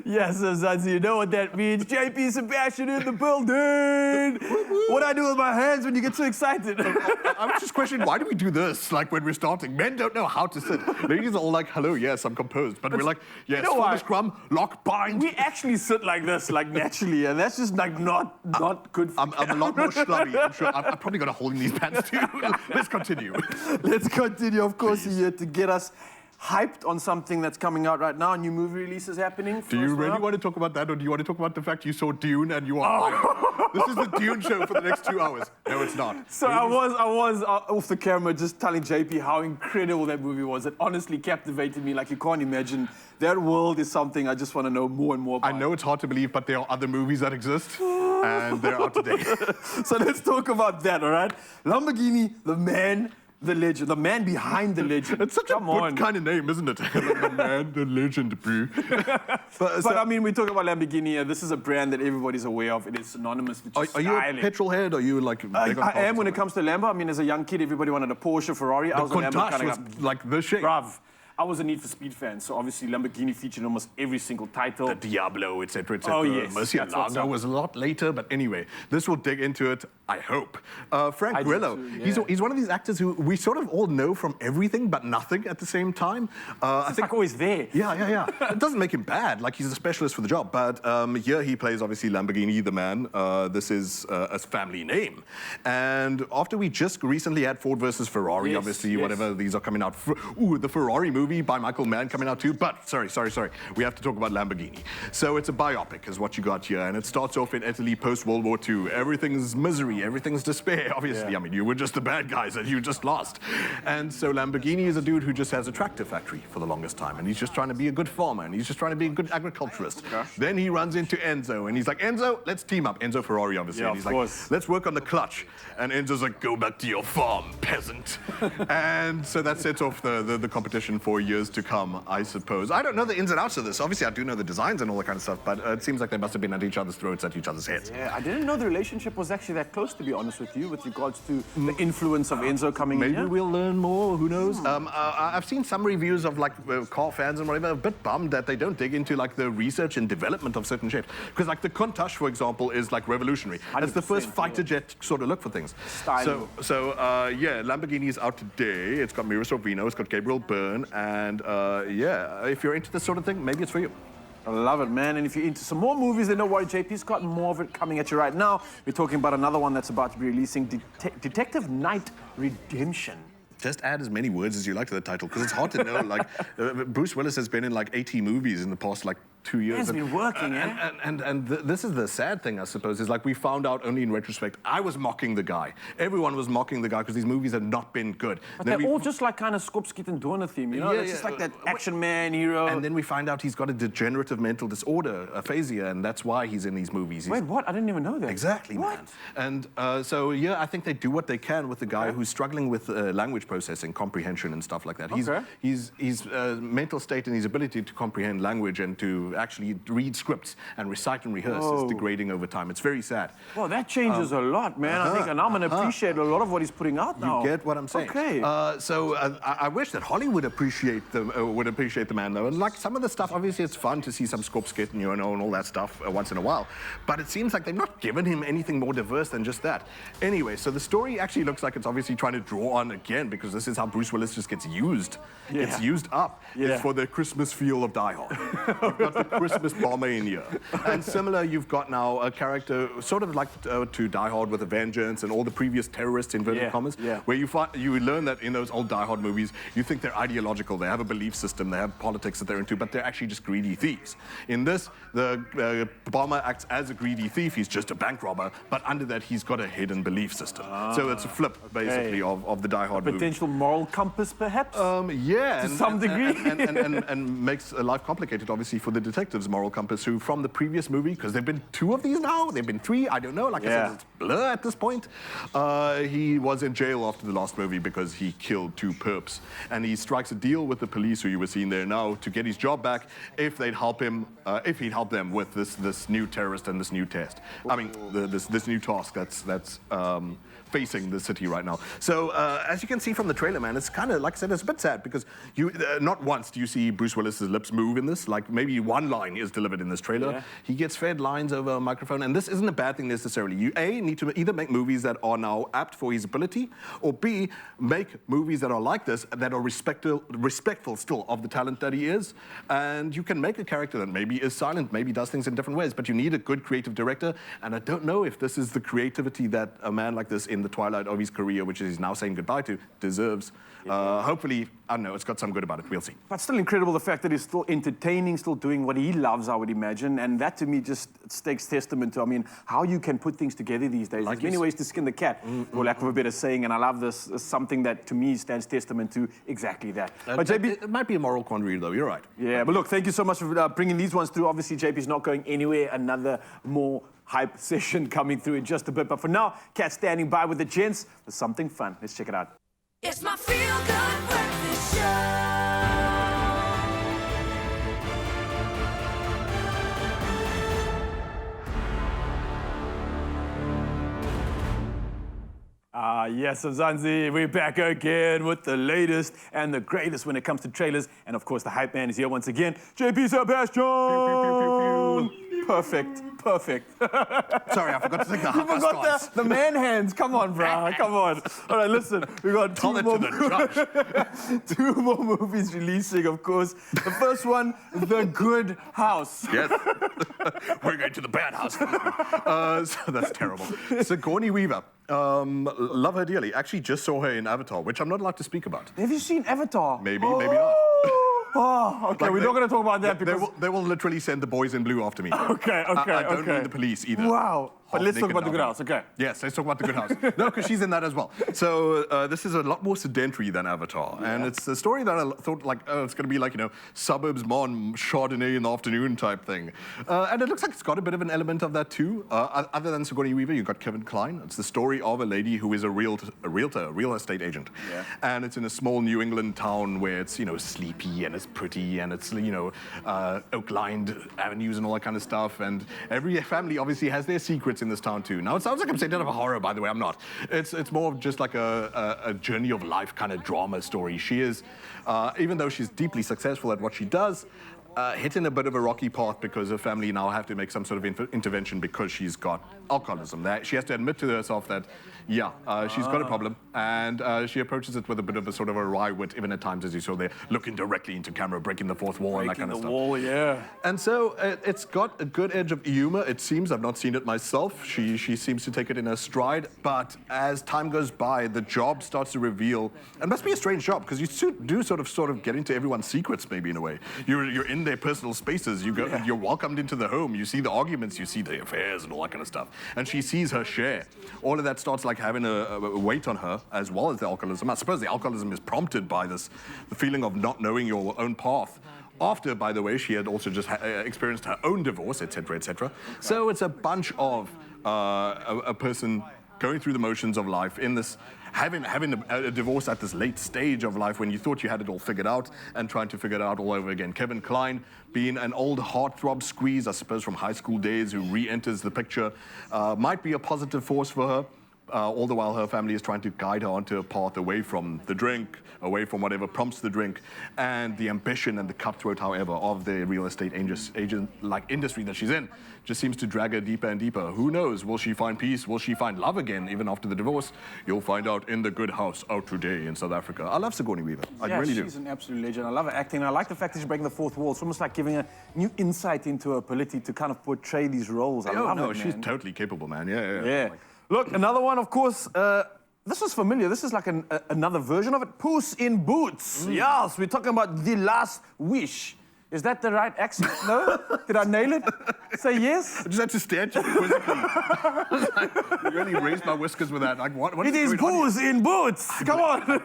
Yes, so Zanzi, you know what that means. JP Sebastian in the building. What do I do with my hands when you get so excited? I was just questioning, why do we do this? Like when we're starting, men don't know how to sit. Ladies are all like, hello, yes, I'm composed. But we're like, yes, you know for the scrum, lock, bind. We actually sit like this, like naturally, and that's just like not good for I'm a lot more schlubby. I'm sure I've probably got a hole in these pants too. Let's continue. Let's continue. Of course, you're here to get us hyped on something that's coming out right now. New movie releases happening. Do you really want to talk about that, or do you want to talk about the fact you saw Dune and you are This is the Dune show for the next 2 hours. No, it's not. So I was off the camera just telling JP how incredible that movie was. It honestly captivated me like you can't imagine. That world is something I just want to know more and more about. I know it's hard to believe, but there are other movies that exist, and they're out today. So let's talk about that, all right? Lamborghini, the man, the legend, the man behind the legend. It's such a good kind of name, isn't it? The man, the legend, bro. But I mean, we talk about Lamborghini. This is a brand that everybody's aware of. It is synonymous with Are you a petrol head? Or are you like? I am when it comes to Lambo. I mean, as a young kid, everybody wanted a Porsche, Ferrari. I was a Lambo kind of was like the shape. Bruv. I was a Need for Speed fan, so obviously Lamborghini featured in almost every single title. The Diablo, etc., etc. Oh, yes. Murcielago was a lot later, but anyway, this will dig into it, I hope. Frank Grillo, he's one of these actors who we sort of all know from everything but nothing at the same time. I think like always there. Yeah. It doesn't make him bad, like he's a specialist for the job, but here he plays obviously Lamborghini, the man. This is a family name. And after we just recently had Ford versus Ferrari, obviously, whatever, these are coming out. The Ferrari movie by Michael Mann coming out too, but sorry. We have to talk about Lamborghini. So it's a biopic is what you got here, and it starts off in Italy post-World War II. Everything's misery, everything's despair, obviously. Yeah. I mean, you were just the bad guys that you just lost. And so Lamborghini is a dude who just has a tractor factory for the longest time, and he's just trying to be a good farmer, and he's just trying to be a good agriculturist. Then he runs into Enzo, and he's like, Enzo, let's team up. Enzo Ferrari, obviously. Yeah, and he's like, let's work on the clutch. And Enzo's like, go back to your farm, peasant. And so that sets off the competition for years to come, I suppose. I don't know the ins and outs of this. Obviously, I do know the designs and all that kind of stuff, but it seems like they must have been at each other's throats, at each other's heads. Yeah, I didn't know the relationship was actually that close, to be honest with you, with regards to the influence of Enzo coming in. Maybe we'll learn more, who knows? I've seen some reviews of like car fans and whatever, a bit bummed that they don't dig into like the research and development of certain shapes. Because like the Countach, for example, is like revolutionary. That's the first fighter jet sort of look for things. Style. So Lamborghini is out today. It's got Mira Sorvino, it's got Gabriel Byrne, and if you're into this sort of thing, maybe it's for you. I love it, man. And if you're into some more movies, then don't worry, JP's got more of it coming at you right now. We're talking about another one that's about to be releasing, Detective Night Redemption. Just add as many words as you like to the title, because it's hard to know. Like, Bruce Willis has been in like 80 movies in the past, like, 2 years. He's been working, this is the sad thing, I suppose, is like we found out only in retrospect. I was mocking the guy. Everyone was mocking the guy because these movies have not been good. But they're all just like kind of Skopskit and Dorner theme, you know? It's just like that action man hero. And then we find out he's got a degenerative mental disorder, aphasia, and that's why he's in these movies. Wait, what? I didn't even know that. Exactly, what? Man. And I think they do what they can with the guy who's struggling with language processing, comprehension, and stuff like that. His mental state and his ability to comprehend language and to actually read scripts and recite and rehearse is degrading over time. It's very sad. Well, that changes a lot, man. I think, and I'm going to appreciate a lot of what he's putting out now. You get what I'm saying? Okay. I wish that Hollywood would appreciate the man, though. And like some of the stuff, obviously, it's fun to see some Skopskit and and all that stuff once in a while. But it seems like they've not given him anything more diverse than just that. Anyway, so the story actually looks like it's obviously trying to draw on again, because this is how Bruce Willis just gets used. Yeah. It's used up. Yeah. It's for the Christmas feel of Die Hard. You've got the Christmas bomber in here. And similar, you've got now a character sort of like to Die Hard with a Vengeance and all the previous terrorists, inverted commas, where you learn that in those old Die Hard movies, you think they're ideological, they have a belief system, they have politics that they're into, but they're actually just greedy thieves. In this, the bomber acts as a greedy thief. He's just a bank robber, but under that, he's got a hidden belief system. So it's a flip, basically, of the Die Hard movie. Potential moral compass, perhaps? To some degree. And makes life complicated, obviously, for the detective's moral compass, who from the previous movie, because there have been 2 of these now, there have been 3, I don't know, like I said, it's blur at this point. He was in jail after the last movie because he killed 2 perps, and he strikes a deal with the police, who you were seeing there now, to get his job back if they'd help him, if he'd help them with this new terrorist and this new test. I mean, this new task that's facing the city right now. So as you can see from the trailer, man, it's kind of, like I said, it's a bit sad, because you not once do you see Bruce Willis's lips move in this, like maybe one line is delivered in this trailer. Yeah. He gets fed lines over a microphone, and this isn't a bad thing necessarily. You, A, need to either make movies that are now apt for his ability, or B, make movies that are like this, that are respectful still of the talent that he is. And you can make a character that maybe is silent, maybe does things in different ways, but you need a good creative director, and I don't know if this is the creativity that a man like this in the twilight of his career, which he's now saying goodbye to, deserves. Hopefully, I don't know, it's got some good about it. We'll see. But still incredible the fact that he's still entertaining, still doing what he loves, I would imagine. And that to me just takes testament to, I mean, how you can put things together these days. There's many ways to skin the cat, for lack of a better saying. And I love this as something that to me stands testament to exactly that. But JP, it might be a moral quandary, though. You're right. Yeah, but look, thank you so much for bringing these ones through. Obviously, JP's not going anywhere. Another more hype session coming through in just a bit. But for now, Cat standing by with the gents. There's something fun. Let's check it out. It's my feel-good breakfast show. Yes, Mzansi, we're back again with the latest and the greatest when it comes to trailers. And of course, the hype man is here once again, JP Sebastian. Pew, pew, pew, pew. Perfect. Sorry, I forgot to take the You forgot the man hands. Come on, bro. Come on. All right, listen. We got Tell it to the judge. 2 more movies releasing, of course. The first one, The Good House. Yes. We're going to the bad house. So that's terrible. Sigourney Weaver. Love her dearly. Actually, just saw her in Avatar, which I'm not allowed to speak about. Have you seen Avatar? Maybe, maybe not. Oh, okay. Like We're not going to talk about that because... They will literally send the boys in blue after me. Okay. I don't need the police either. Wow. But let's talk about The Good House, okay? Yes, let's talk about The Good House. No, because she's in that as well. So this is a lot more sedentary than Avatar. Yeah. And it's a story that I thought, like, oh, it's going to be like, you know, suburbs mom, Chardonnay in the afternoon type thing. And it looks like it's got a bit of an element of that too. Other than Sigourney Weaver, you've got Kevin Kline. It's the story of a lady who is a real estate agent. Yeah. And it's in a small New England town where it's, you know, sleepy and it's pretty and it's, you know, oak-lined avenues and all that kind of stuff. And every family obviously has their secrets in this town too. Now it sounds like I'm saying that of a horror, by the way. I'm not. It's more of just like a journey of life kind of drama story. She is, even though she's deeply successful at what she does, hitting a bit of a rocky path because her family now have to make some sort of intervention because she's got alcoholism. She has to admit to herself that, yeah, she's got a problem, and she approaches it with a bit of a sort of a wry wit, even at times, as you saw there, looking directly into camera, breaking the fourth wall and that kind of stuff. Wall, yeah. And so it's got a good edge of humor, it seems. I've not seen it myself. She seems to take it in her stride, but as time goes by, the job starts to reveal, and it must be a strange job, because you do sort of get into everyone's secrets, maybe, in a way. You're in their personal spaces. You're welcomed into the home. You see the arguments, you see the affairs and all that kind of stuff. And she sees her share. All of that starts like having a weight on her, as well as the alcoholism. I suppose the alcoholism is prompted by the feeling of not knowing your own path. After, by the way, she had also just experienced her own divorce, etc., etc. So it's a bunch of a person going through the motions of life in this, having a divorce at this late stage of life when you thought you had it all figured out and trying to figure it out all over again. Kevin Kline being an old heartthrob squeeze, I suppose, from high school days who re-enters the picture, might be a positive force for her. All the while her family is trying to guide her onto a path away from the drink, away from whatever prompts the drink, and the ambition and the cutthroat, however, of the real estate agent-like industry that she's in just seems to drag her deeper and deeper. Who knows? Will she find peace? Will she find love again, even after the divorce? You'll find out in The Good House, out today in South Africa. I love Sigourney Weaver. I really do. She's an absolute legend. I love her acting. I like the fact that she's breaking the fourth wall. It's almost like giving a new insight into her ability to kind of portray these roles. I love it, she's man. totally capable, man. Yeah. Look, another one, of course, this was familiar. This is like another version of it. Puss in Boots. Yes, we're talking about The Last Wish. Is that the right accent? No? Did I nail it? Say yes? I just had to stare at you quizzically. You really raised my whiskers with that. Like, what it is Puss in Boots. Come on.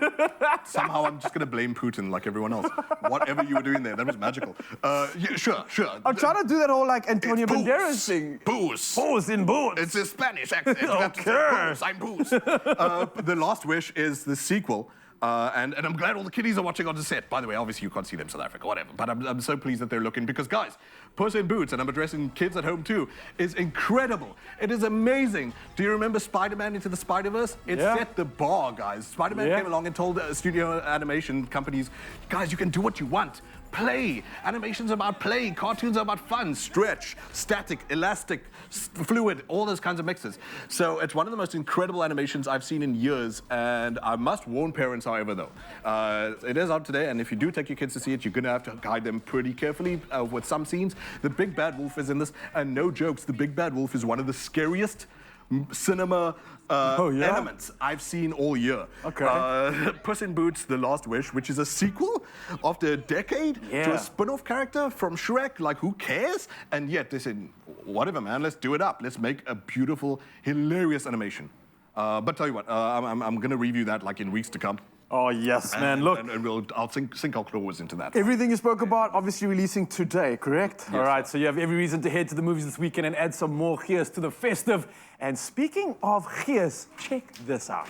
Somehow I'm just going to blame Putin like everyone else. Whatever you were doing there, that was magical. Yeah, sure. I'm trying to do that whole like Antonio Banderas thing. Puss. Puss in Boots. It's a Spanish accent. Okay. I'm Puss. The Last Wish is the sequel. And I'm glad all the kiddies are watching on the set. By the way, obviously you can't see them in South Africa, whatever. But I'm so pleased that they're looking because, guys, Puss in Boots, and I'm addressing kids at home too, is incredible. It is amazing. Do you remember Spider-Man Into the Spider-Verse? It set the bar, guys. Spider-Man came along and told studio animation companies, guys, you can do what you want. play. Animation's about play. Cartoons are about fun, stretch, static, elastic, fluid, all those kinds of mixes. So it's one of the most incredible animations I've seen in years, and I must warn parents, however, though. It is out today, and if you do take your kids to see it, you're going to have to guide them pretty carefully with some scenes. The Big Bad Wolf is in this, and no jokes, the Big Bad Wolf is one of the scariest cinema elements I've seen all year. Okay. Puss in Boots: The Last Wish, which is a sequel after a decade to a spin-off character from Shrek. Like, who cares? And yet they said, whatever, man, let's do it up. Let's make a beautiful, hilarious animation. But tell you what, I'm going to review that like in weeks to come. Oh, yes, man. Look. And I'll sink our claws into that. Everything you spoke about, obviously releasing today, correct? Yes, all right, so you have every reason to head to the movies this weekend and add some more gears to the festive. And speaking of gears, check this out.